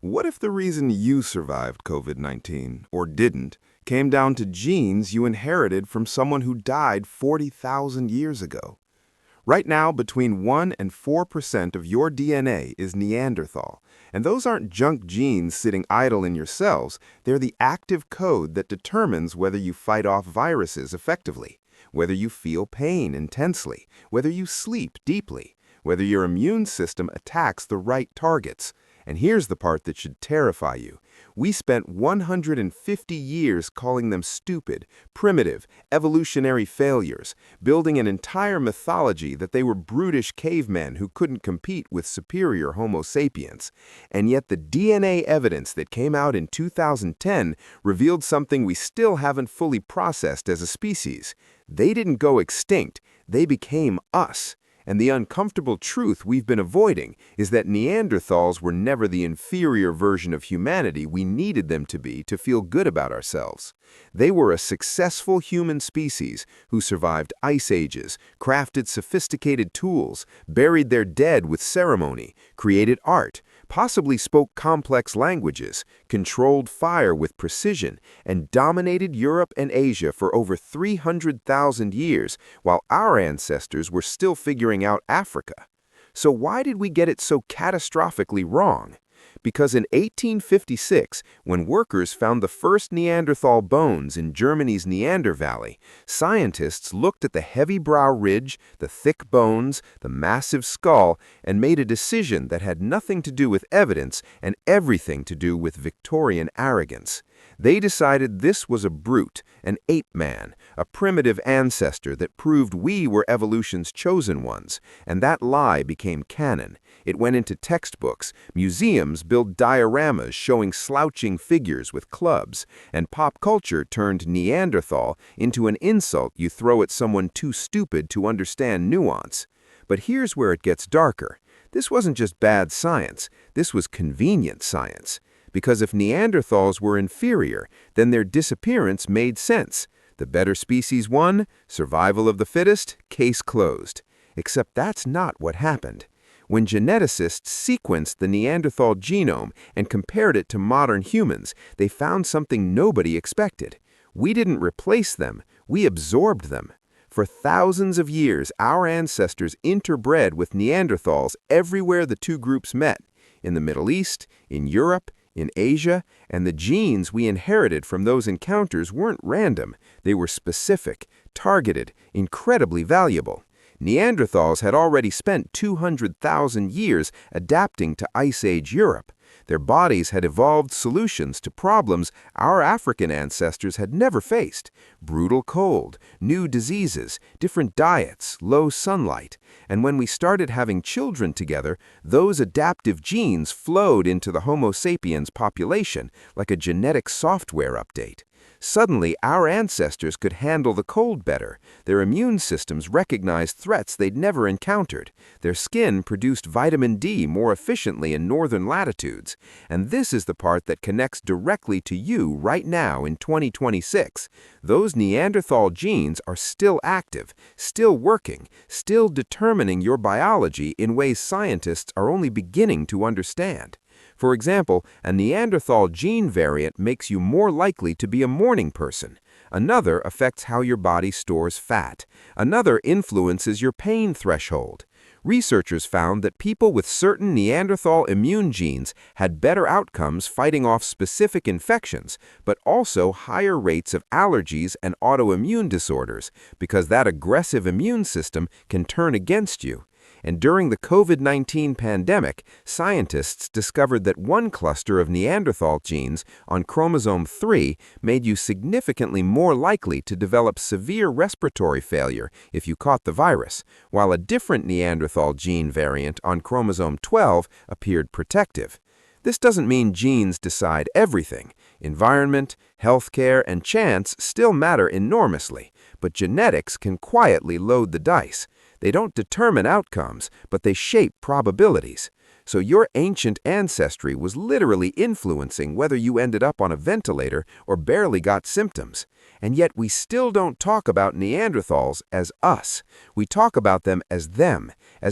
What if the reason you survived COVID-19, or didn't, came down to genes you inherited from someone who died 40,000 years ago? Right now, between 1 and 4% of your DNA is Neanderthal, and those aren't junk genes sitting idle in your cells. They're the active code that determines whether you fight off viruses effectively, whether you feel pain intensely, whether you sleep deeply, whether your immune system attacks the right targets. And here's the part that should terrify you. We spent 150 years calling them stupid, primitive, evolutionary failures, building an entire mythology that they were brutish cavemen who couldn't compete with superior Homo sapiens. And yet the DNA evidence that came out in 2010 revealed something we still haven't fully processed as a species. They didn't go extinct, they became us. And the uncomfortable truth we've been avoiding is that Neanderthals were never the inferior version of humanity we needed them to be to feel good about ourselves. They were a successful human species who survived ice ages, crafted sophisticated tools, buried their dead with ceremony, created art, possibly spoke complex languages, controlled fire with precision, and dominated Europe and Asia for over 300,000 years, while our ancestors were still figuring out Africa. So why did we get it so catastrophically wrong? Because in 1856, when workers found the first Neanderthal bones in Germany's Neander Valley, scientists looked at the heavy brow ridge, the thick bones, the massive skull, and made a decision that had nothing to do with evidence and everything to do with Victorian arrogance. They decided this was a brute, an ape man, a primitive ancestor that proved we were evolution's chosen ones, and that lie became canon. It went into textbooks, museums built dioramas showing slouching figures with clubs, and pop culture turned Neanderthal into an insult you throw at someone too stupid to understand nuance. But here's where it gets darker. This wasn't just bad science, this was convenient science. Because if Neanderthals were inferior, then their disappearance made sense. The better species won, survival of the fittest, case closed. Except that's not what happened. When geneticists sequenced the Neanderthal genome and compared it to modern humans, they found something nobody expected. We didn't replace them, we absorbed them. For thousands of years, our ancestors interbred with Neanderthals everywhere the two groups met. In the Middle East, in Europe, in Asia, and the genes we inherited from those encounters weren't random. They were specific, targeted, incredibly valuable. Neanderthals had already spent 200,000 years adapting to Ice Age Europe. Their bodies had evolved solutions to problems our African ancestors had never faced: brutal cold, new diseases, different diets, low sunlight. And when we started having children together, those adaptive genes flowed into the Homo sapiens population like a genetic software update. Suddenly, our ancestors could handle the cold better. Their immune systems recognized threats they'd never encountered. Their skin produced vitamin D more efficiently in northern latitudes. And this is the part that connects directly to you right now in 2026. Those Neanderthal genes are still active, still working, still determining your biology in ways scientists are only beginning to understand. For example, a Neanderthal gene variant makes you more likely to be a morning person. Another affects how your body stores fat. Another influences your pain threshold. Researchers found that people with certain Neanderthal immune genes had better outcomes fighting off specific infections, but also higher rates of allergies and autoimmune disorders, because that aggressive immune system can turn against you. And during the COVID-19 pandemic, scientists discovered that one cluster of Neanderthal genes on chromosome 3 made you significantly more likely to develop severe respiratory failure if you caught the virus, while a different Neanderthal gene variant on chromosome 12 appeared protective. This doesn't mean genes decide everything. Environment, healthcare, and chance still matter enormously, but genetics can quietly load the dice. They don't determine outcomes, but they shape probabilities. So your ancient ancestry was literally influencing whether you ended up on a ventilator or barely got symptoms. And yet we still don't talk about Neanderthals as us. We talk about them, as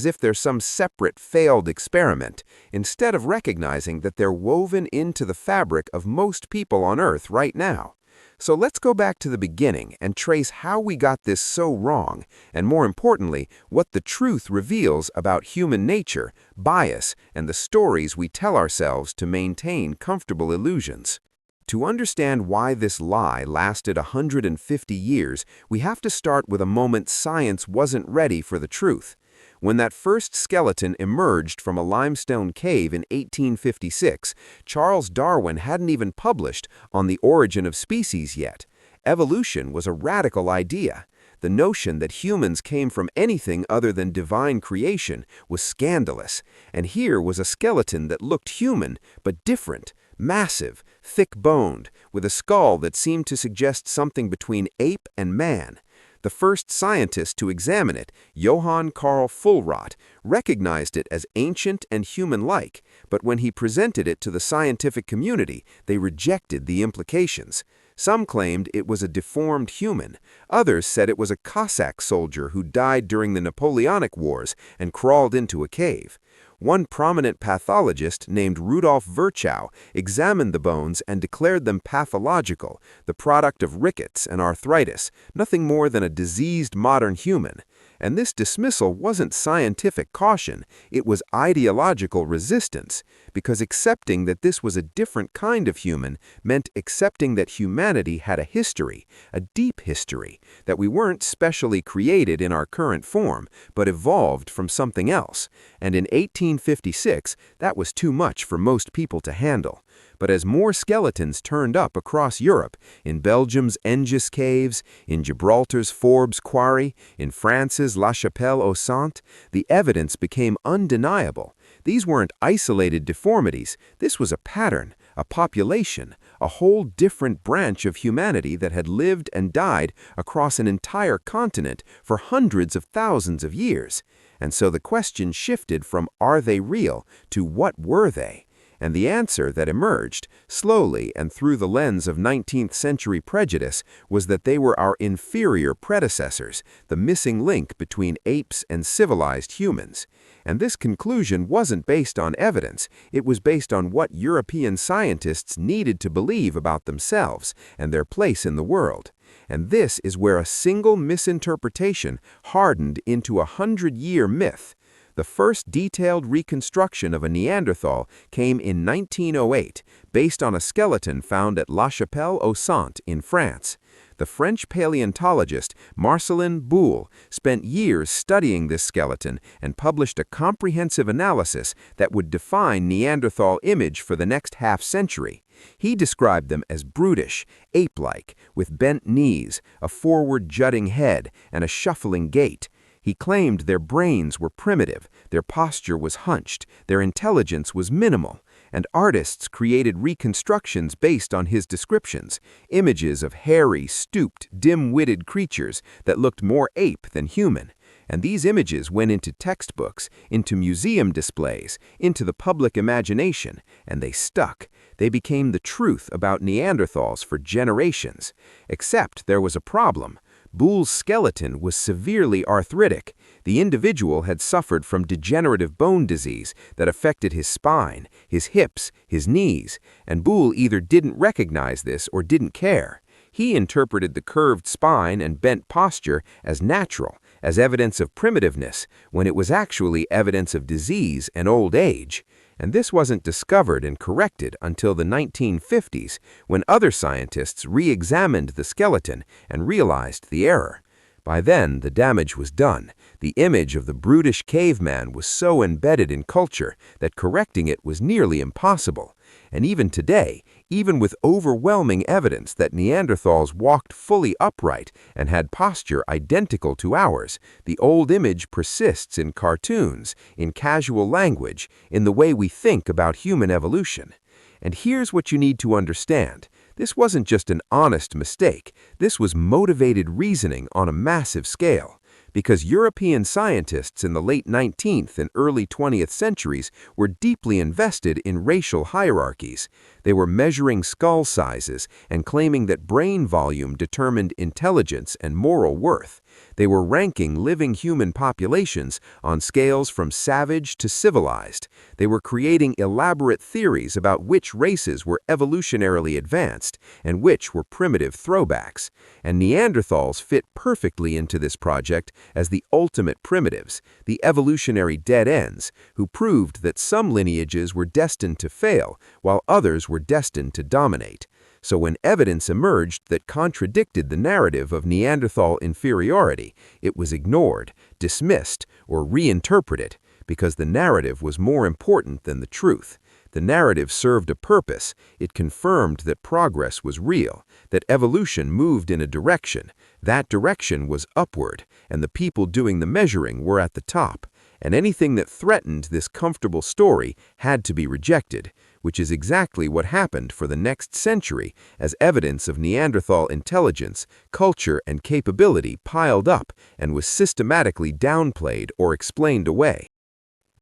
if they're some separate failed experiment, instead of recognizing that they're woven into the fabric of most people on Earth right now. So let's go back to the beginning and trace how we got this so wrong, and more importantly, what the truth reveals about human nature, bias, and the stories we tell ourselves to maintain comfortable illusions. To understand why this lie lasted 150 years, we have to start with a moment science wasn't ready for the truth. When that first skeleton emerged from a limestone cave in 1856, Charles Darwin hadn't even published On the Origin of Species yet. Evolution was a radical idea. The notion that humans came from anything other than divine creation was scandalous, and here was a skeleton that looked human, but different, massive, thick-boned, with a skull that seemed to suggest something between ape and man. The first scientist to examine it, Johann Carl Fuhlrott, recognized it as ancient and human-like, but when he presented it to the scientific community, they rejected the implications. Some claimed it was a deformed human. Others said it was a Cossack soldier who died during the Napoleonic Wars and crawled into a cave. One prominent pathologist named Rudolf Virchow examined the bones and declared them pathological, the product of rickets and arthritis, nothing more than a diseased modern human. And this dismissal wasn't scientific caution, it was ideological resistance, because accepting that this was a different kind of human meant accepting that humanity had a history, a deep history, that we weren't specially created in our current form, but evolved from something else. And in 1856, that was too much for most people to handle. But as more skeletons turned up across Europe, in Belgium's Engis caves, in Gibraltar's Forbes quarry, in France's La Chapelle-aux-Saints, the evidence became undeniable. These weren't isolated deformities, this was a pattern, a population, a whole different branch of humanity that had lived and died across an entire continent for hundreds of thousands of years. And so the question shifted from "are they real?" to "what were they?" And the answer that emerged, slowly and through the lens of 19th century prejudice, was that they were our inferior predecessors, the missing link between apes and civilized humans. And this conclusion wasn't based on evidence, it was based on what European scientists needed to believe about themselves and their place in the world. And this is where a single misinterpretation hardened into a 100-year myth. The first detailed reconstruction of a Neanderthal came in 1908, based on a skeleton found at La Chapelle-aux-Saints in France. The French paleontologist Marcellin Boule spent years studying this skeleton and published a comprehensive analysis that would define Neanderthal image for the next half-century. He described them as brutish, ape-like, with bent knees, a forward-jutting head, and a shuffling gait. He claimed their brains were primitive, their posture was hunched, their intelligence was minimal, and artists created reconstructions based on his descriptions, images of hairy, stooped, dim-witted creatures that looked more ape than human. And these images went into textbooks, into museum displays, into the public imagination, and they stuck. They became the truth about Neanderthals for generations. Except there was a problem. Boule's skeleton was severely arthritic. The individual had suffered from degenerative bone disease that affected his spine, his hips, his knees, and Boule either didn't recognize this or didn't care. He interpreted the curved spine and bent posture as natural, as evidence of primitiveness, when it was actually evidence of disease and old age. And this wasn't discovered and corrected until the 1950s, when other scientists re-examined the skeleton and realized the error. By then, the damage was done. The image of the brutish caveman was so embedded in culture that correcting it was nearly impossible. And even today, even with overwhelming evidence that Neanderthals walked fully upright and had posture identical to ours, the old image persists in cartoons, in casual language, in the way we think about human evolution. And here's what you need to understand. This wasn't just an honest mistake. This was motivated reasoning on a massive scale. because European scientists in the late 19th and early 20th centuries were deeply invested in racial hierarchies. They were measuring skull sizes and claiming that brain volume determined intelligence and moral worth. They were ranking living human populations on scales from savage to civilized. They were creating elaborate theories about which races were evolutionarily advanced and which were primitive throwbacks. And Neanderthals fit perfectly into this project as the ultimate primitives, the evolutionary dead ends, who proved that some lineages were destined to fail while others were destined to dominate. So when evidence emerged that contradicted the narrative of Neanderthal inferiority, it was ignored, dismissed, or reinterpreted, because the narrative was more important than the truth. The narrative served a purpose. It confirmed that progress was real, that evolution moved in a direction. That direction was upward, and the people doing the measuring were at the top. And anything that threatened this comfortable story had to be rejected, which is exactly what happened for the next century as evidence of Neanderthal intelligence, culture, and capability piled up and was systematically downplayed or explained away.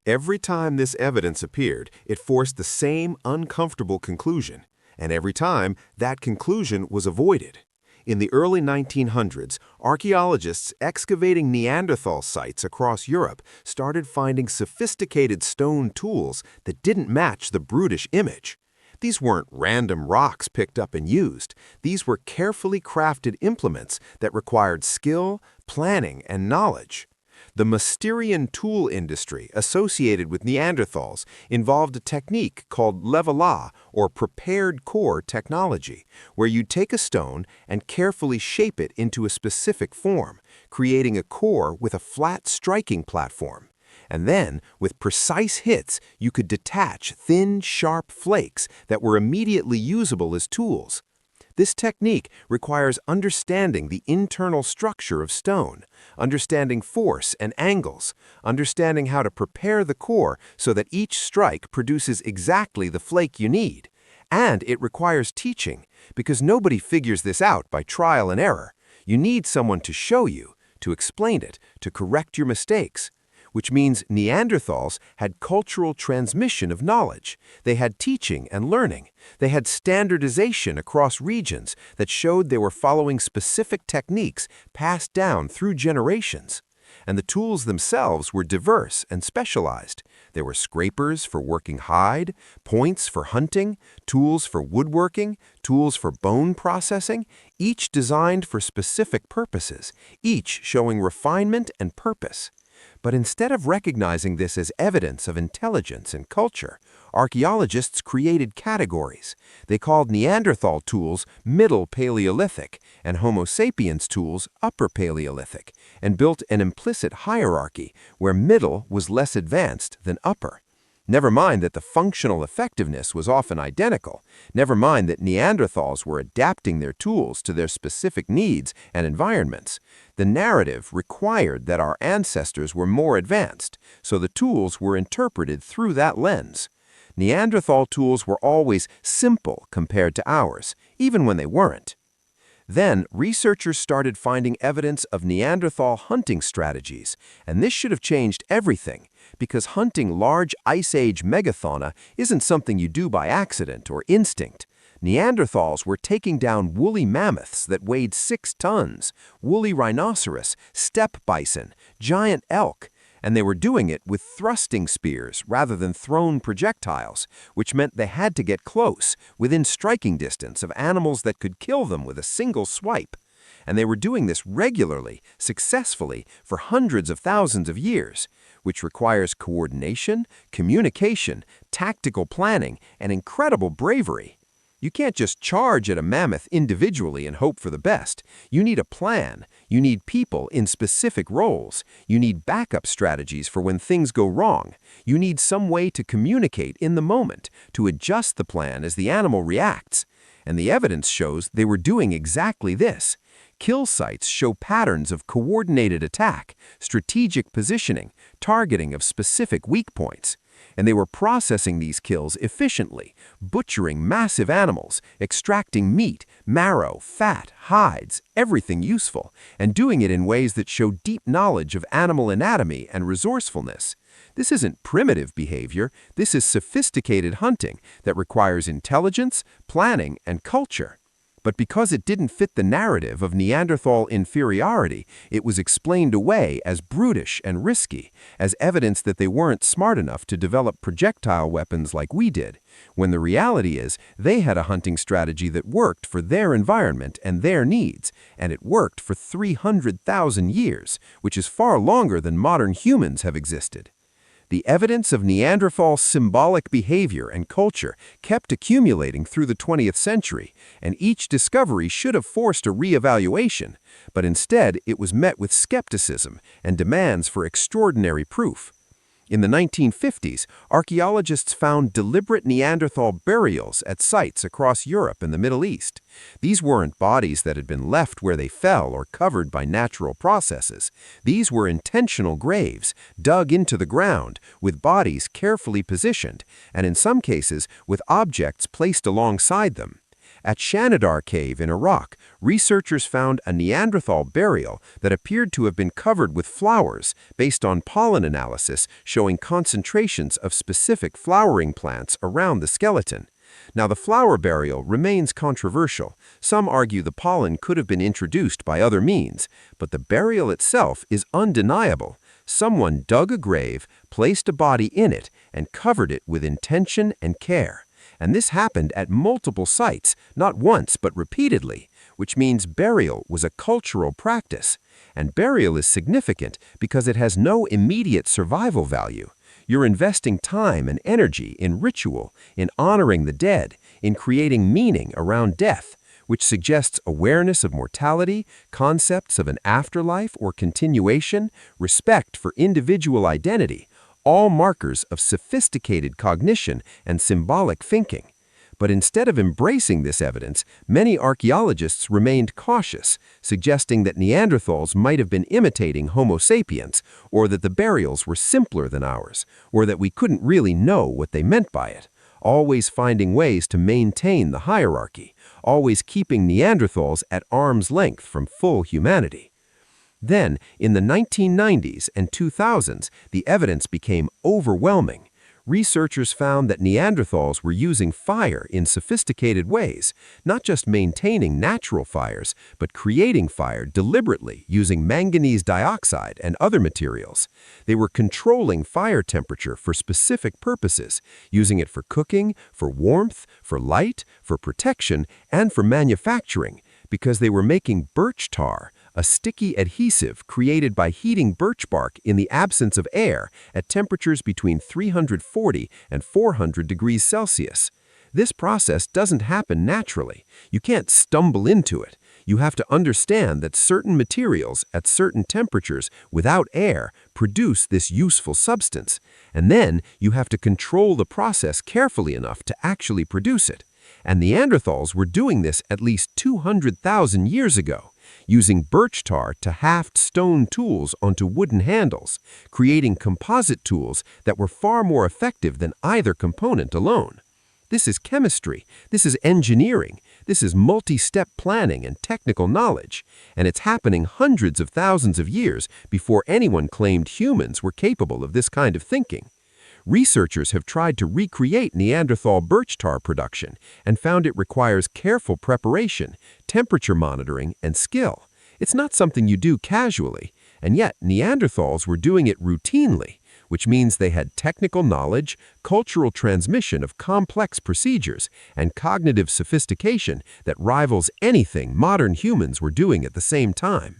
Every time this evidence appeared, it forced the same uncomfortable conclusion, and every time that conclusion was avoided. In the early 1900s, archaeologists excavating Neanderthal sites across Europe started finding sophisticated stone tools that didn't match the brutish image. These weren't random rocks picked up and used. These were carefully crafted implements that required skill, planning, and knowledge. The Mysterian tool industry associated with Neanderthals involved a technique called leveler, or prepared core technology, where you take a stone and carefully shape it into a specific form, creating a core with a flat striking platform. And then, with precise hits, you could detach thin, sharp flakes that were immediately usable as tools. This technique requires understanding the internal structure of stone, understanding force and angles, understanding how to prepare the core so that each strike produces exactly the flake you need. And it requires teaching, because nobody figures this out by trial and error. You need someone to show you, to explain it, to correct your mistakes. Which means Neanderthals had cultural transmission of knowledge. They had teaching and learning. They had standardization across regions that showed they were following specific techniques passed down through generations. And the tools themselves were diverse and specialized. There were scrapers for working hide, points for hunting, tools for woodworking, tools for bone processing, each designed for specific purposes, each showing refinement and purpose. But instead of recognizing this as evidence of intelligence and culture, archaeologists created categories. They called Neanderthal tools Middle Paleolithic and Homo sapiens tools Upper Paleolithic, and built an implicit hierarchy where middle was less advanced than upper. Never mind that the functional effectiveness was often identical. Never mind that Neanderthals were adapting their tools to their specific needs and environments. The narrative required that our ancestors were more advanced, so the tools were interpreted through that lens. Neanderthal tools were always simple compared to ours, even when they weren't. Then, researchers started finding evidence of Neanderthal hunting strategies, and this should have changed everything, because hunting large Ice Age megafauna isn't something you do by accident or instinct. Neanderthals were taking down woolly mammoths that weighed 6 tons, woolly rhinoceros, steppe bison, giant elk, and they were doing it with thrusting spears rather than thrown projectiles, which meant they had to get close, within striking distance of animals that could kill them with a single swipe. And they were doing this regularly, successfully, for hundreds of thousands of years, which requires coordination, communication, tactical planning, and incredible bravery. You can't just charge at a mammoth individually and hope for the best. You need a plan. You need people in specific roles. You need backup strategies for when things go wrong. You need some way to communicate in the moment, to adjust the plan as the animal reacts. And the evidence shows they were doing exactly this. Kill sites show patterns of coordinated attack, strategic positioning, targeting of specific weak points. and they were processing these kills efficiently, butchering massive animals, extracting meat, marrow, fat, hides, everything useful, and doing it in ways that show deep knowledge of animal anatomy and resourcefulness. This isn't primitive behavior, this is sophisticated hunting that requires intelligence, planning, and culture. But because it didn't fit the narrative of Neanderthal inferiority, it was explained away as brutish and risky, as evidence that they weren't smart enough to develop projectile weapons like we did, when the reality is they had a hunting strategy that worked for their environment and their needs, and it worked for 300,000 years, which is far longer than modern humans have existed. The evidence of Neanderthal symbolic behavior and culture kept accumulating through the 20th century, and each discovery should have forced a re-evaluation, but instead it was met with skepticism and demands for extraordinary proof. In the 1950s, archaeologists found deliberate Neanderthal burials at sites across Europe and the Middle East. These weren't bodies that had been left where they fell or covered by natural processes. These were intentional graves, dug into the ground, with bodies carefully positioned, and in some cases with objects placed alongside them. At Shanidar Cave in Iraq, researchers found a Neanderthal burial that appeared to have been covered with flowers based on pollen analysis showing concentrations of specific flowering plants around the skeleton. Now, the flower burial remains controversial. Some argue the pollen could have been introduced by other means, but the burial itself is undeniable. Someone dug a grave, placed a body in it, and covered it with intention and care. And this happened at multiple sites, not once but repeatedly, which means burial was a cultural practice. And burial is significant because it has no immediate survival value. You're investing time and energy in ritual, in honoring the dead, in creating meaning around death, which suggests awareness of mortality, concepts of an afterlife or continuation, respect for individual identity, all markers of sophisticated cognition and symbolic thinking. But instead of embracing this evidence, many archaeologists remained cautious, suggesting that Neanderthals might have been imitating Homo sapiens, or that the burials were simpler than ours, or that we couldn't really know what they meant by it, always finding ways to maintain the hierarchy, always keeping Neanderthals at arm's length from full humanity. Then, in the 1990s and 2000s, the evidence became overwhelming. Researchers found that Neanderthals were using fire in sophisticated ways, not just maintaining natural fires, but creating fire deliberately using manganese dioxide and other materials. They were controlling fire temperature for specific purposes, using it for cooking, for warmth, for light, for protection, and for manufacturing, because they were making birch tar, a sticky adhesive created by heating birch bark in the absence of air at temperatures between 340 and 400 degrees Celsius. This process doesn't happen naturally. You can't stumble into it. You have to understand that certain materials at certain temperatures without air produce this useful substance, and then you have to control the process carefully enough to actually produce it. And Neanderthals were doing this at least 200,000 years ago, using birch tar to haft stone tools onto wooden handles, creating composite tools that were far more effective than either component alone. This is chemistry, this is engineering, this is multi-step planning and technical knowledge, and it's happening hundreds of thousands of years before anyone claimed humans were capable of this kind of thinking. Researchers have tried to recreate Neanderthal birch tar production and found it requires careful preparation, temperature monitoring, and skill. It's not something you do casually, and yet Neanderthals were doing it routinely, which means they had technical knowledge, cultural transmission of complex procedures, and cognitive sophistication that rivals anything modern humans were doing at the same time.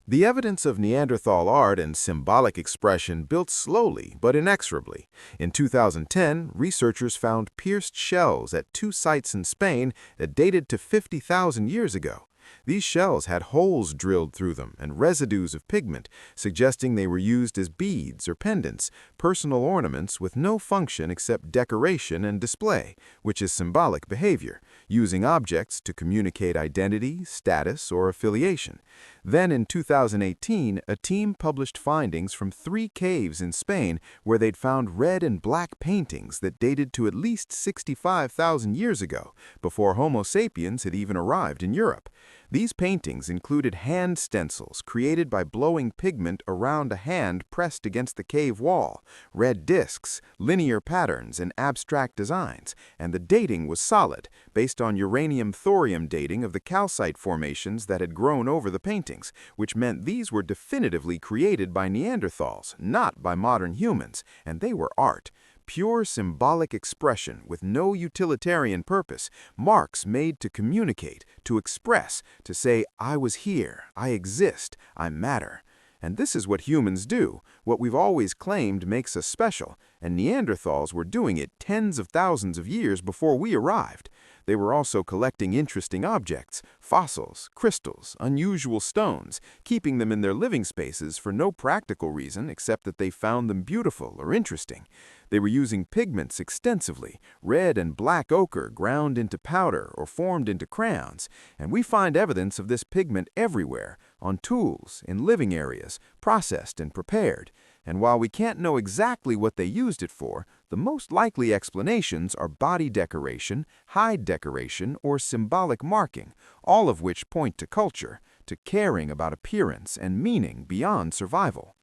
The evidence of Neanderthal art and symbolic expression built slowly but inexorably. In 2010, researchers found pierced shells at 2 sites in Spain that dated to 50,000 years ago. These shells had holes drilled through them and residues of pigment, suggesting they were used as beads or pendants, personal ornaments with no function except decoration and display, which is symbolic behavior, using objects to communicate identity, status, or affiliation. Then in 2018, a team published findings from 3 caves in Spain where they'd found red and black paintings that dated to at least 65,000 years ago, before Homo sapiens had even arrived in Europe. These paintings included hand stencils created by blowing pigment around a hand pressed against the cave wall, red discs, linear patterns, and abstract designs, and the dating was solid, based on uranium-thorium dating of the calcite formations that had grown over the paintings, which meant these were definitively created by Neanderthals, not by modern humans, and they were art. Pure symbolic expression with no utilitarian purpose, marks made to communicate, to express, to say, I was here, I exist, I matter. And this is what humans do, what we've always claimed makes us special, and Neanderthals were doing it tens of thousands of years before we arrived. They were also collecting interesting objects, fossils, crystals, unusual stones, keeping them in their living spaces for no practical reason except that they found them beautiful or interesting. They were using pigments extensively, red and black ochre ground into powder or formed into crayons, and we find evidence of this pigment everywhere, on tools, in living areas, processed and prepared. And while we can't know exactly what they used it for, the most likely explanations are body decoration, hide decoration, or symbolic marking, all of which point to culture, to caring about appearance and meaning beyond survival.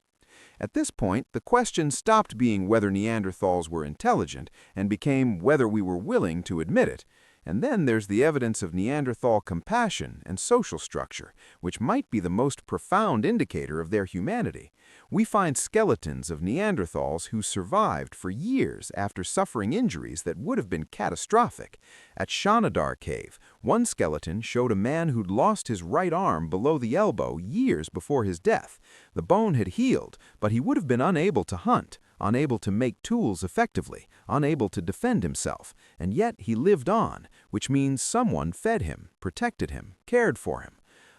At this point, the question stopped being whether Neanderthals were intelligent and became whether we were willing to admit it. And then there's the evidence of Neanderthal compassion and social structure, which might be the most profound indicator of their humanity. We find skeletons of Neanderthals who survived for years after suffering injuries that would have been catastrophic. At Shanidar Cave, one skeleton showed a man who'd lost his right arm below the elbow years before his death. The bone had healed, but he would have been unable to hunt, unable to make tools effectively, unable to defend himself, and yet he lived on, which means someone fed him, protected him, cared for him.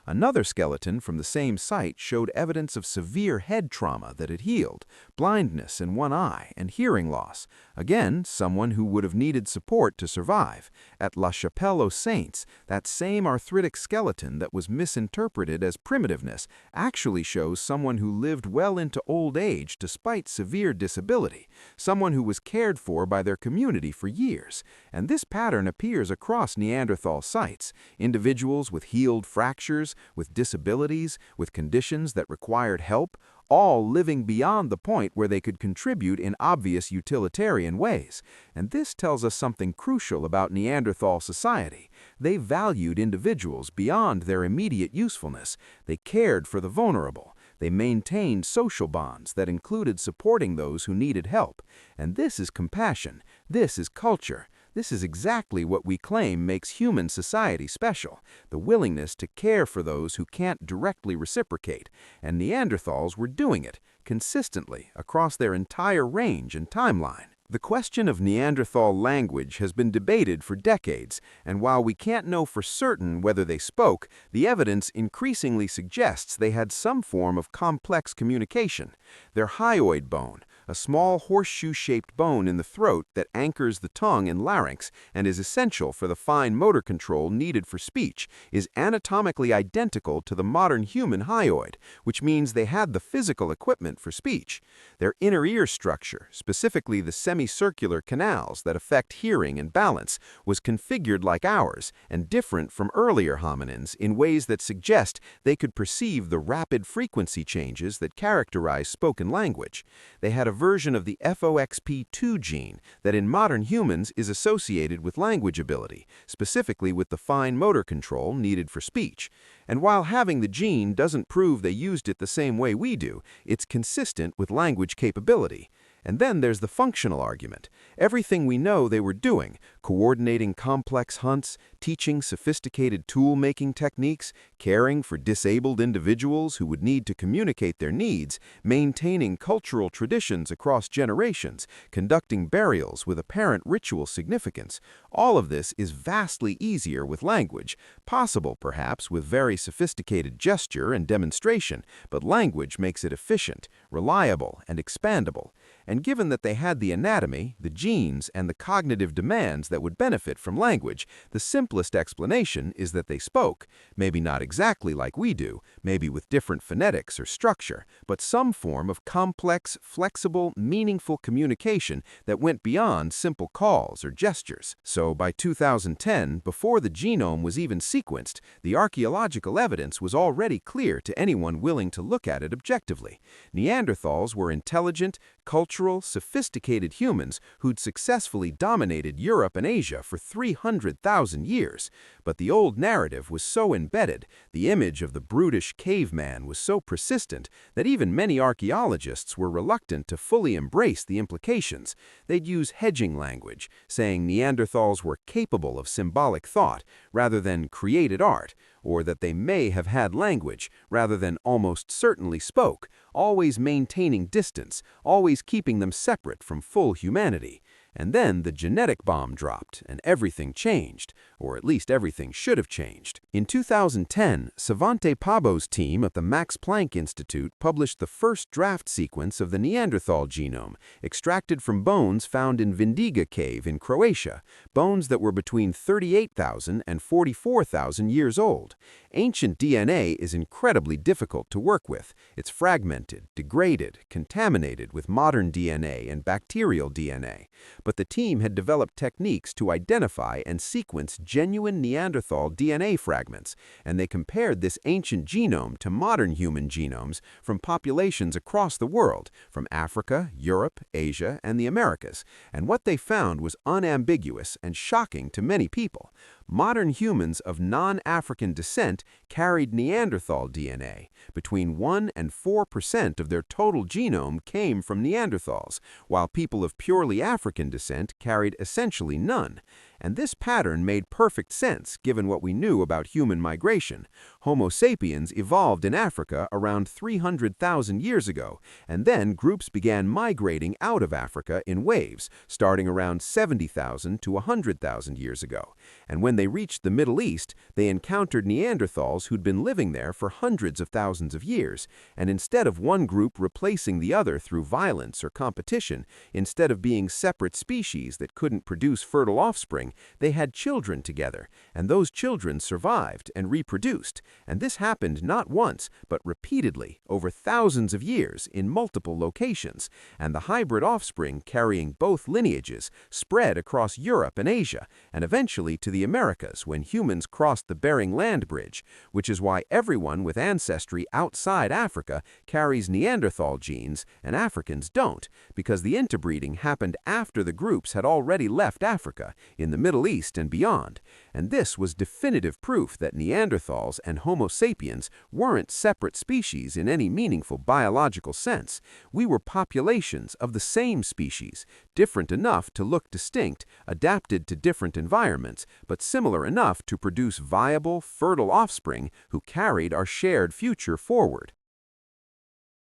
Another skeleton from the same site showed evidence of severe head trauma that had healed, blindness in one eye, and hearing loss. Again, someone who would have needed support to survive. At La Chapelle aux Saints, that same arthritic skeleton that was misinterpreted as primitiveness actually shows someone who lived well into old age despite severe disability, someone who was cared for by their community for years. And this pattern appears across Neanderthal sites. Individuals with healed fractures, with disabilities, with conditions that required help, all living beyond the point where they could contribute in obvious utilitarian ways. And this tells us something crucial about Neanderthal society. They valued individuals beyond their immediate usefulness. They cared for the vulnerable. They maintained social bonds that included supporting those who needed help. And this is compassion. This is culture. This is exactly what we claim makes human society special, the willingness to care for those who can't directly reciprocate, and Neanderthals were doing it, consistently, across their entire range and timeline. The question of Neanderthal language has been debated for decades, and while we can't know for certain whether they spoke, the evidence increasingly suggests they had some form of complex communication. Their hyoid bone, a small horseshoe-shaped bone in the throat that anchors the tongue and larynx and is essential for the fine motor control needed for speech, is anatomically identical to the modern human hyoid, which means they had the physical equipment for speech. Their inner ear structure, specifically the semicircular canals that affect hearing and balance, was configured like ours and different from earlier hominins in ways that suggest they could perceive the rapid frequency changes that characterize spoken language. They had a version of the FOXP2 gene that in modern humans is associated with language ability, specifically with the fine motor control needed for speech. And while having the gene doesn't prove they used it the same way we do, it's consistent with language capability. And then there's the functional argument. Everything we know they were doing, coordinating complex hunts, teaching sophisticated tool-making techniques, caring for disabled individuals who would need to communicate their needs, maintaining cultural traditions across generations, conducting burials with apparent ritual significance. All of this is vastly easier with language, possible perhaps with very sophisticated gesture and demonstration, but language makes it efficient, reliable, and expandable. And given that they had the anatomy, the genes, and the cognitive demands that would benefit from language, the simplest explanation is that they spoke, maybe not exactly like we do, maybe with different phonetics or structure, but some form of complex, flexible, meaningful communication that went beyond simple calls or gestures. So by 2010, before the genome was even sequenced, the archaeological evidence was already clear to anyone willing to look at it objectively. Neanderthals were intelligent, cultural, sophisticated humans who'd successfully dominated Europe and Asia for 300,000 years. But the old narrative was so embedded, the image of the brutish caveman was so persistent, that even many archaeologists were reluctant to fully embrace the implications. They'd use hedging language, saying Neanderthals were capable of symbolic thought rather than created art, or that they may have had language rather than almost certainly spoke, always maintaining distance, always keeping them separate from full humanity. And then the genetic bomb dropped, and everything changed, or at least everything should have changed. In 2010, Svante Pääbo's team at the Max Planck Institute published the first draft sequence of the Neanderthal genome, extracted from bones found in Vindiga Cave in Croatia, bones that were between 38,000 and 44,000 years old. Ancient DNA is incredibly difficult to work with. It's fragmented, degraded, contaminated with modern DNA and bacterial DNA. But the team had developed techniques to identify and sequence genuine Neanderthal DNA fragments, and they compared this ancient genome to modern human genomes from populations across the world, from Africa, Europe, Asia, and the Americas. And what they found was unambiguous and shocking to many people. Modern humans of non-African descent carried Neanderthal DNA. Between 1% and 4% of their total genome came from Neanderthals, while people of purely African descent carried essentially none. And this pattern made perfect sense given what we knew about human migration. Homo sapiens evolved in Africa around 300,000 years ago, and then groups began migrating out of Africa in waves, starting around 70,000 to 100,000 years ago. And when they reached the Middle East, they encountered Neanderthals who'd been living there for hundreds of thousands of years, and instead of one group replacing the other through violence or competition, instead of being separate species that couldn't produce fertile offspring, they had children together, and those children survived and reproduced. And this happened not once, but repeatedly, over thousands of years, in multiple locations. And the hybrid offspring carrying both lineages spread across Europe and Asia, and eventually to the Americas when humans crossed the Bering Land Bridge, which is why everyone with ancestry outside Africa carries Neanderthal genes and Africans don't, because the interbreeding happened after the groups had already left Africa, in the Middle East and beyond. And this was definitive proof that Neanderthals and Homo sapiens weren't separate species in any meaningful biological sense. We were populations of the same species, different enough to look distinct, adapted to different environments, but similar enough to produce viable, fertile offspring who carried our shared future forward.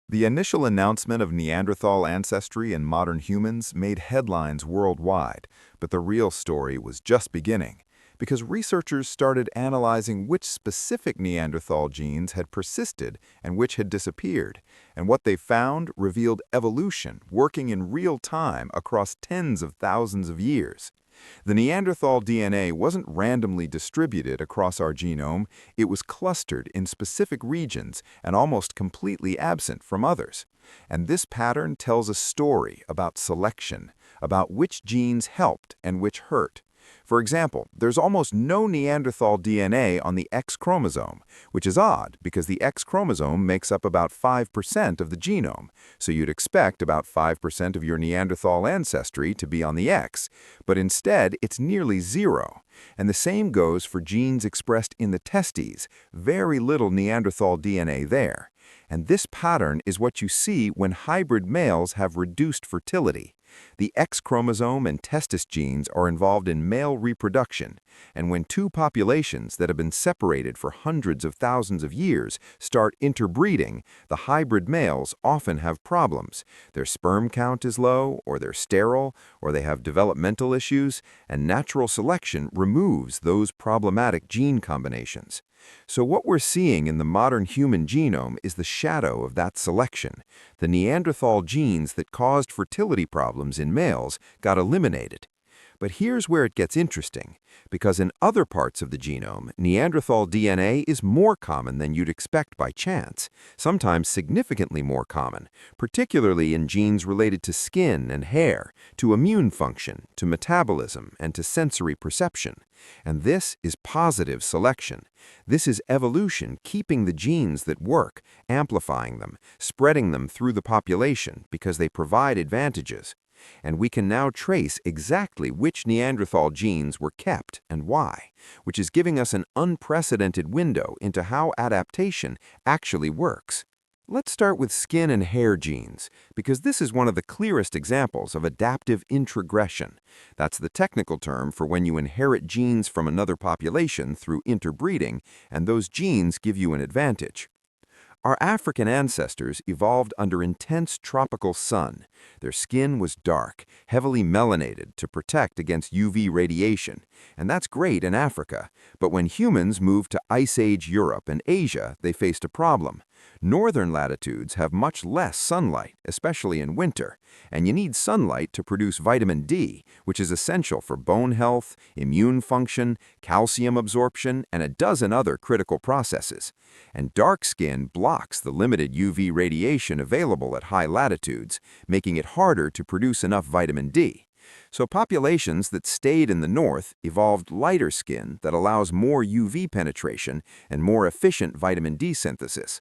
The initial announcement of Neanderthal ancestry in modern humans made headlines worldwide, but the real story was just beginning, because researchers started analyzing which specific Neanderthal genes had persisted and which had disappeared, and what they found revealed evolution working in real time across tens of thousands of years. The Neanderthal DNA wasn't randomly distributed across our genome, it was clustered in specific regions and almost completely absent from others. And this pattern tells a story about selection, about which genes helped and which hurt. For example, there's almost no Neanderthal DNA on the X chromosome, which is odd because the X chromosome makes up about 5% of the genome, so you'd expect about 5% of your Neanderthal ancestry to be on the X, but instead it's nearly zero. And the same goes for genes expressed in the testes, very little Neanderthal DNA there. And this pattern is what you see when hybrid males have reduced fertility. The X chromosome and testis genes are involved in male reproduction, and when two populations that have been separated for hundreds of thousands of years start interbreeding, the hybrid males often have problems. Their sperm count is low, or they're sterile, or they have developmental issues, and natural selection removes those problematic gene combinations. So what we're seeing in the modern human genome is the shadow of that selection. The Neanderthal genes that caused fertility problems in males got eliminated. But here's where it gets interesting, because in other parts of the genome, Neanderthal DNA is more common than you'd expect by chance, sometimes significantly more common, particularly in genes related to skin and hair, to immune function, to metabolism, and to sensory perception. And this is positive selection. This is evolution keeping the genes that work, amplifying them, spreading them through the population because they provide advantages. And we can now trace exactly which Neanderthal genes were kept and why, which is giving us an unprecedented window into how adaptation actually works. Let's start with skin and hair genes, because this is one of the clearest examples of adaptive introgression. That's the technical term for when you inherit genes from another population through interbreeding, and those genes give you an advantage. Our African ancestors evolved under intense tropical sun. Their skin was dark, heavily melanated to protect against UV radiation, and that's great in Africa. But when humans moved to Ice Age Europe and Asia, they faced a problem. Northern latitudes have much less sunlight, especially in winter, and you need sunlight to produce vitamin D, which is essential for bone health, immune function, calcium absorption, and a dozen other critical processes. And dark skin blocks the limited UV radiation available at high latitudes, making it harder to produce enough vitamin D. So populations that stayed in the north evolved lighter skin that allows more UV penetration and more efficient vitamin D synthesis.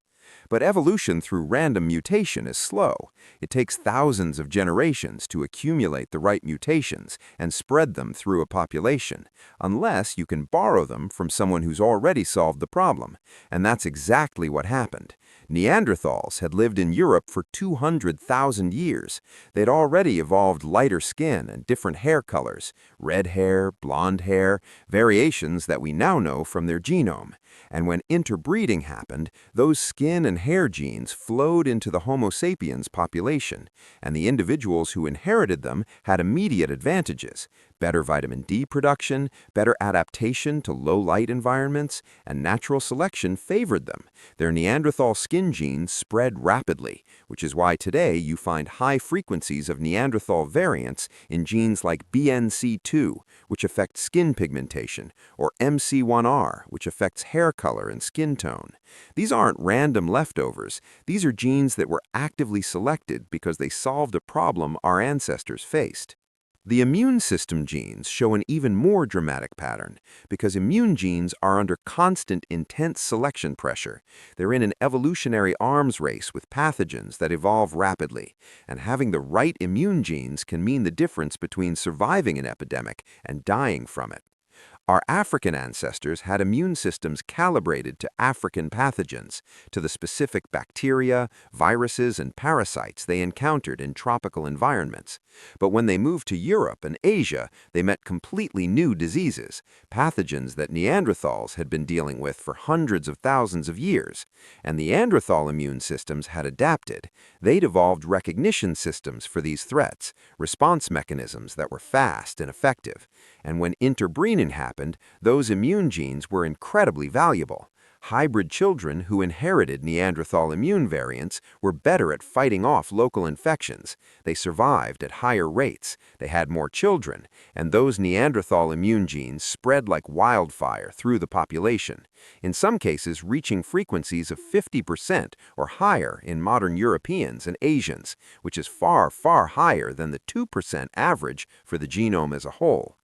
But evolution through random mutation is slow. It takes thousands of generations to accumulate the right mutations and spread them through a population, unless you can borrow them from someone who's already solved the problem. And that's exactly what happened. Neanderthals had lived in Europe for 200,000 years. They'd already evolved lighter skin and different hair colors, red hair, blonde hair, variations that we now know from their genome. And when interbreeding happened, those skin and hair genes flowed into the Homo sapiens population, and the individuals who inherited them had immediate advantages: better vitamin D production, better adaptation to low-light environments, and natural selection favored them. Their Neanderthal skin genes spread rapidly, which is why today you find high frequencies of Neanderthal variants in genes like BNC2, which affect skin pigmentation, or MC1R, which affects hair color and skin tone. These aren't random leftovers. These are genes that were actively selected because they solved a problem our ancestors faced. The immune system genes show an even more dramatic pattern because immune genes are under constant, intense selection pressure. They're in an evolutionary arms race with pathogens that evolve rapidly, and having the right immune genes can mean the difference between surviving an epidemic and dying from it. Our African ancestors had immune systems calibrated to African pathogens, to the specific bacteria, viruses, and parasites they encountered in tropical environments. But when they moved to Europe and Asia, they met completely new diseases, pathogens that Neanderthals had been dealing with for hundreds of thousands of years. And the Neanderthal immune systems had adapted. They'd evolved recognition systems for these threats, response mechanisms that were fast and effective. And when interbreeding happened, those immune genes were incredibly valuable. Hybrid children who inherited Neanderthal immune variants were better at fighting off local infections. They survived at higher rates, they had more children, and those Neanderthal immune genes spread like wildfire through the population, in some cases reaching frequencies of 50% or higher in modern Europeans and Asians, which is far, far higher than the 2% average for the genome as a whole.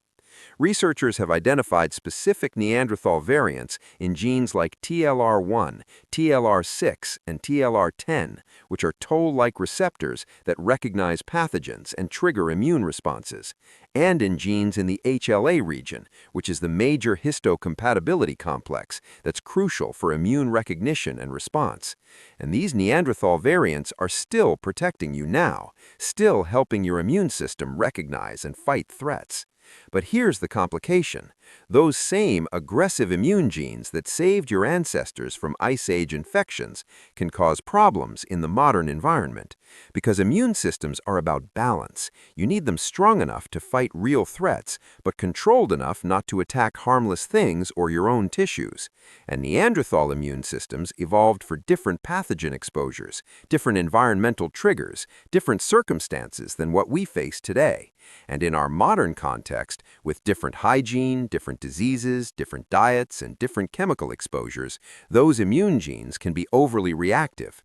Researchers have identified specific Neanderthal variants in genes like TLR1, TLR6, and TLR10, which are toll-like receptors that recognize pathogens and trigger immune responses, and in genes in the HLA region, which is the major histocompatibility complex that's crucial for immune recognition and response. And these Neanderthal variants are still protecting you now, still helping your immune system recognize and fight threats. But here's the complication. Those same aggressive immune genes that saved your ancestors from Ice Age infections can cause problems in the modern environment. Because immune systems are about balance. You need them strong enough to fight real threats, but controlled enough not to attack harmless things or your own tissues. And Neanderthal immune systems evolved for different pathogen exposures, different environmental triggers, different circumstances than what we face today. And in our modern context, with different hygiene, different diseases, different diets, and different chemical exposures, those immune genes can be overly reactive.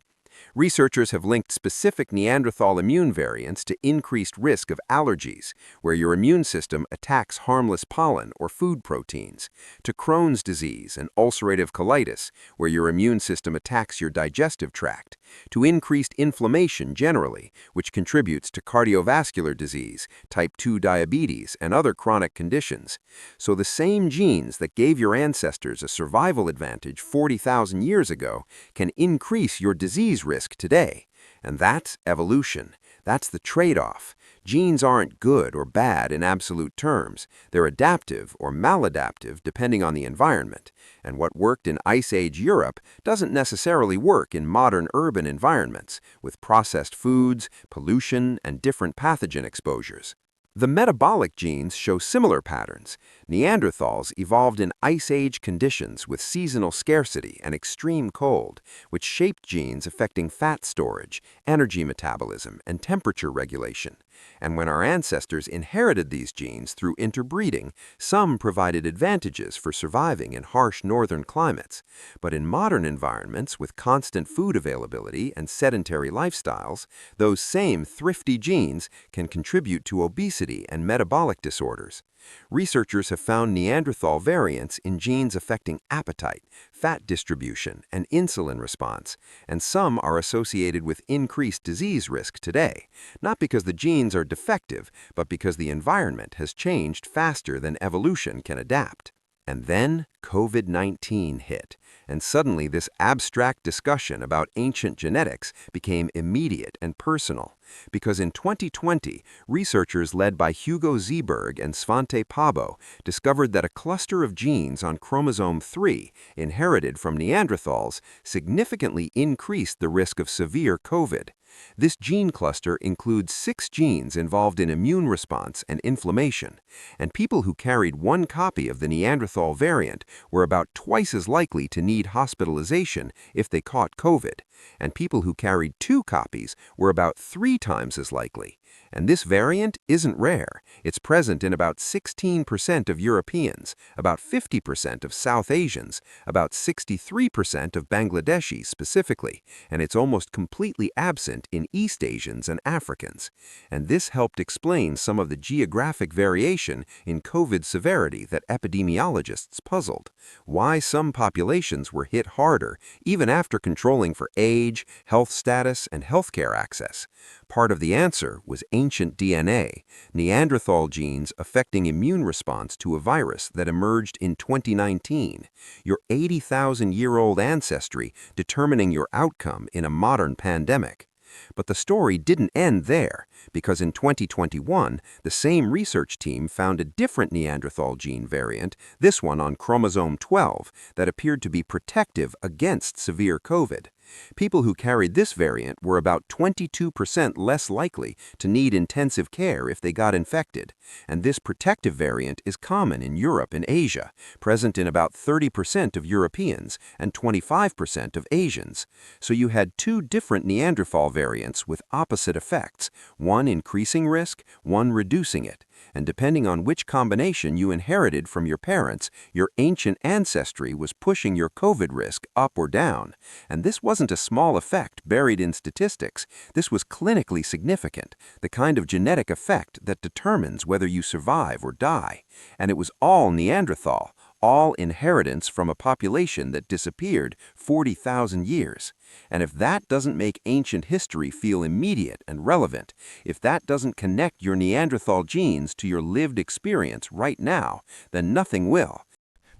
Researchers have linked specific Neanderthal immune variants to increased risk of allergies, where your immune system attacks harmless pollen or food proteins, to Crohn's disease and ulcerative colitis, where your immune system attacks your digestive tract, to increased inflammation generally, which contributes to cardiovascular disease, type 2 diabetes, and other chronic conditions. So the same genes that gave your ancestors a survival advantage 40,000 years ago can increase your disease risk today. And that's evolution. That's the trade-off. Genes aren't good or bad in absolute terms. They're adaptive or maladaptive depending on the environment. And what worked in Ice Age Europe doesn't necessarily work in modern urban environments with processed foods, pollution, and different pathogen exposures. The metabolic genes show similar patterns. Neanderthals evolved in Ice Age conditions with seasonal scarcity and extreme cold, which shaped genes affecting fat storage, energy metabolism, and temperature regulation. And when our ancestors inherited these genes through interbreeding, some provided advantages for surviving in harsh northern climates. But in modern environments with constant food availability and sedentary lifestyles, those same thrifty genes can contribute to obesity and metabolic disorders. Researchers have found Neanderthal variants in genes affecting appetite, fat distribution, and insulin response, and some are associated with increased disease risk today, not because the genes are defective, but because the environment has changed faster than evolution can adapt. And then COVID-19 hit, and suddenly this abstract discussion about ancient genetics became immediate and personal. Because in 2020, researchers led by Hugo Zeeberg and Svante Pabo discovered that a cluster of genes on chromosome 3, inherited from Neanderthals, significantly increased the risk of severe COVID. This gene cluster includes 6 genes involved in immune response and inflammation, and people who carried one copy of the Neanderthal variant were about twice as likely to need hospitalization if they caught COVID, and people who carried 2 copies were about 3 times as likely. And this variant isn't rare. It's present in about 16% of Europeans, about 50% of South Asians, about 63% of Bangladeshis specifically, and it's almost completely absent in East Asians and Africans. And this helped explain some of the geographic variation in COVID severity that epidemiologists puzzled. Why some populations were hit harder, even after controlling for age, health status, and healthcare access. Part of the answer was ancient DNA, Neanderthal genes affecting immune response to a virus that emerged in 2019, your 80,000-year-old ancestry determining your outcome in a modern pandemic. But the story didn't end there, because in 2021, the same research team found a different Neanderthal gene variant, this one on chromosome 12, that appeared to be protective against severe COVID. People who carried this variant were about 22% less likely to need intensive care if they got infected, and this protective variant is common in Europe and Asia, present in about 30% of Europeans and 25% of Asians. So you had 2 different Neanderthal variants with opposite effects, one increasing risk, one reducing it. And depending on which combination you inherited from your parents, your ancient ancestry was pushing your COVID risk up or down. And this wasn't a small effect buried in statistics. This was clinically significant, the kind of genetic effect that determines whether you survive or die. And it was all Neanderthal, all inheritance from a population that disappeared 40,000 years. And if that doesn't make ancient history feel immediate and relevant, if that doesn't connect your Neanderthal genes to your lived experience right now, then nothing will.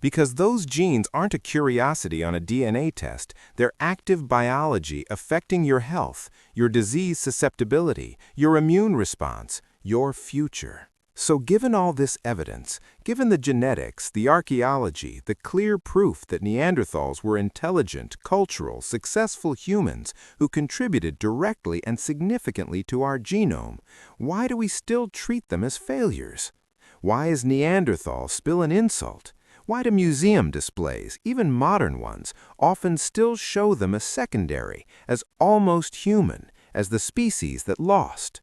Because those genes aren't a curiosity on a DNA test, they're active biology affecting your health, your disease susceptibility, your immune response, your future. So given all this evidence, given the genetics, the archaeology, the clear proof that Neanderthals were intelligent, cultural, successful humans who contributed directly and significantly to our genome, why do we still treat them as failures? Why is Neanderthal still an insult? Why do museum displays, even modern ones, often still show them as secondary, as almost human, as the species that lost?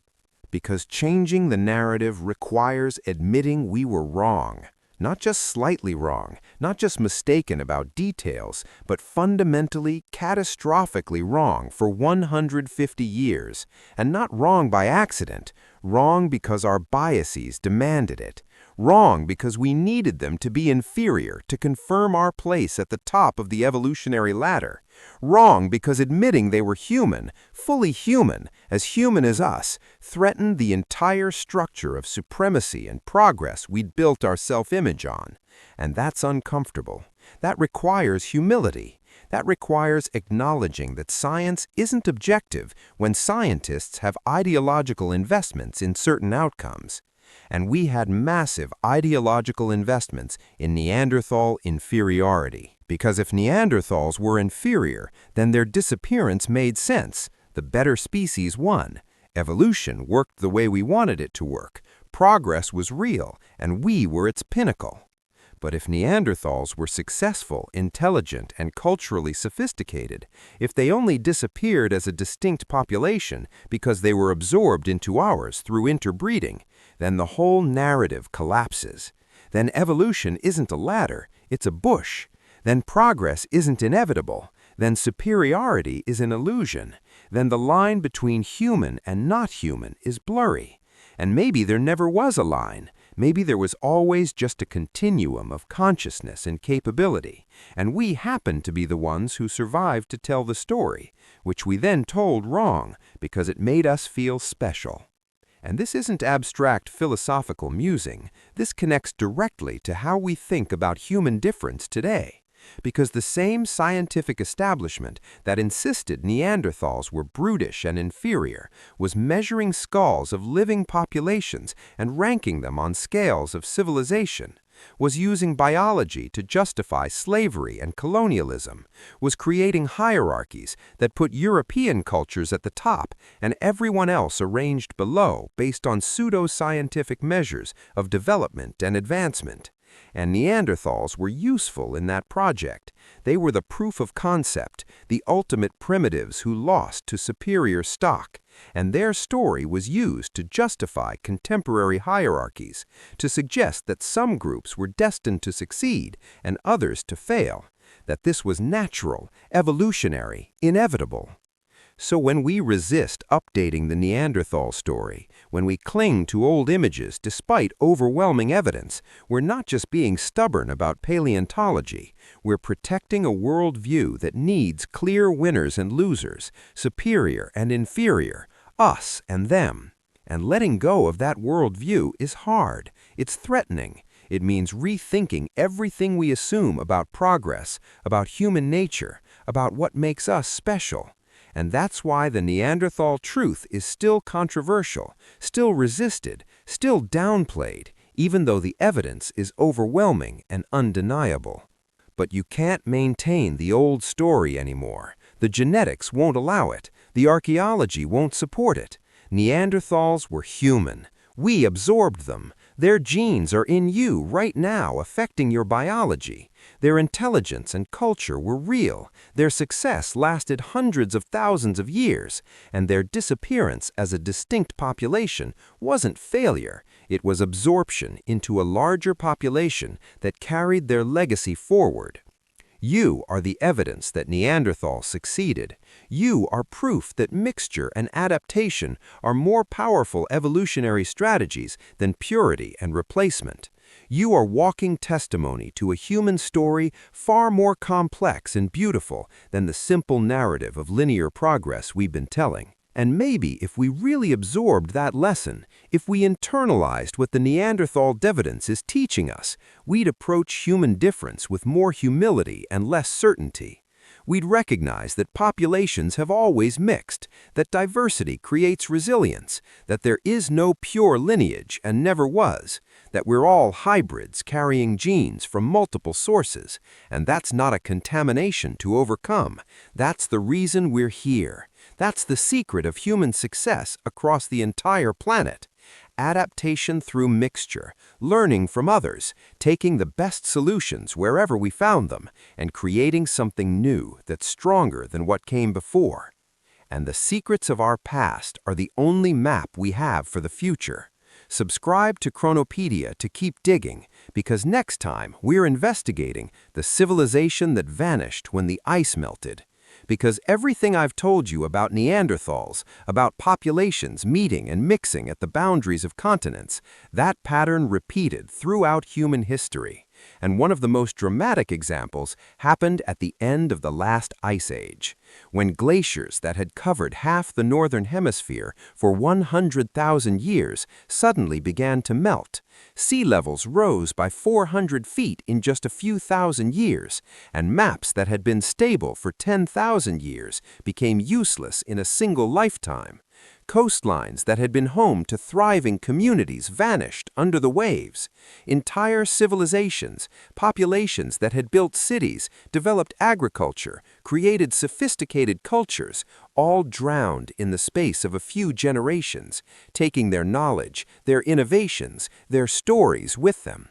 Because changing the narrative requires admitting we were wrong. Not just slightly wrong, not just mistaken about details, but fundamentally, catastrophically wrong for 150 years. And not wrong by accident, wrong because our biases demanded it. Wrong because we needed them to be inferior to confirm our place at the top of the evolutionary ladder. Wrong because admitting they were human, fully human as us, threatened the entire structure of supremacy and progress we'd built our self-image on. And that's uncomfortable. That requires humility. That requires acknowledging that science isn't objective when scientists have ideological investments in certain outcomes. And we had massive ideological investments in Neanderthal inferiority. Because if Neanderthals were inferior, then their disappearance made sense. The better species won. Evolution worked the way we wanted it to work. Progress was real, and we were its pinnacle. But if Neanderthals were successful, intelligent, and culturally sophisticated, if they only disappeared as a distinct population because they were absorbed into ours through interbreeding, then the whole narrative collapses. Then evolution isn't a ladder, it's a bush. Then progress isn't inevitable. Then superiority is an illusion. Then the line between human and not human is blurry. And maybe there never was a line. Maybe there was always just a continuum of consciousness and capability, and we happened to be the ones who survived to tell the story, which we then told wrong because it made us feel special. And this isn't abstract philosophical musing. This connects directly to how we think about human difference today. Because the same scientific establishment that insisted Neanderthals were brutish and inferior was measuring skulls of living populations and ranking them on scales of civilization, was using biology to justify slavery and colonialism, was creating hierarchies that put European cultures at the top and everyone else arranged below based on pseudo-scientific measures of development and advancement. And Neanderthals were useful in that project. They were the proof of concept, the ultimate primitives who lost to superior stock. And their story was used to justify contemporary hierarchies, to suggest that some groups were destined to succeed and others to fail, that this was natural, evolutionary, inevitable. So when we resist updating the Neanderthal story, when we cling to old images despite overwhelming evidence, we're not just being stubborn about paleontology, we're protecting a worldview that needs clear winners and losers, superior and inferior, us and them. And letting go of that worldview is hard, it's threatening. It means rethinking everything we assume about progress, about human nature, about what makes us special. And that's why the Neanderthal truth is still controversial, still resisted, still downplayed, even though the evidence is overwhelming and undeniable. But you can't maintain the old story anymore. The genetics won't allow it. The archaeology won't support it. Neanderthals were human. We absorbed them. Their genes are in you right now, affecting your biology. Their intelligence and culture were real. Their success lasted hundreds of thousands of years, and their disappearance as a distinct population wasn't failure. It was absorption into a larger population that carried their legacy forward. You are the evidence that Neanderthals succeeded. You are proof that mixture and adaptation are more powerful evolutionary strategies than purity and replacement. You are walking testimony to a human story far more complex and beautiful than the simple narrative of linear progress we've been telling. And maybe if we really absorbed that lesson, if we internalized what the Neanderthal evidence is teaching us, we'd approach human difference with more humility and less certainty. We'd recognize that populations have always mixed, that diversity creates resilience, that there is no pure lineage and never was, that we're all hybrids carrying genes from multiple sources, and that's not a contamination to overcome. That's the reason we're here. That's the secret of human success across the entire planet. Adaptation through mixture, learning from others, taking the best solutions wherever we found them, and creating something new that's stronger than what came before. And the secrets of our past are the only map we have for the future. Subscribe to Chronopedia to keep digging, because next time we're investigating the civilization that vanished when the ice melted. Because everything I've told you about Neanderthals, about populations meeting and mixing at the boundaries of continents, that pattern repeated throughout human history. And one of the most dramatic examples happened at the end of the last ice age, when glaciers that had covered half the northern hemisphere for 100,000 years suddenly began to melt. Sea levels rose by 400 feet in just a few thousand years, and maps that had been stable for 10,000 years became useless in a single lifetime. Coastlines that had been home to thriving communities vanished under the waves. Entire civilizations, populations that had built cities, developed agriculture, created sophisticated cultures, all drowned in the space of a few generations, taking their knowledge, their innovations, their stories with them.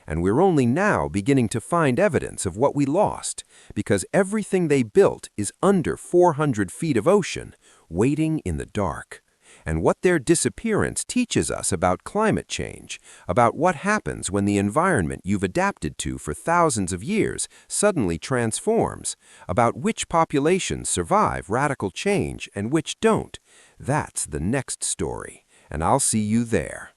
And we're only now beginning to find evidence of what we lost, because everything they built is under 400 feet of ocean, waiting in the dark. And what their disappearance teaches us about climate change, about what happens when the environment you've adapted to for thousands of years suddenly transforms, about which populations survive radical change and which don't. That's the next story, and I'll see you there.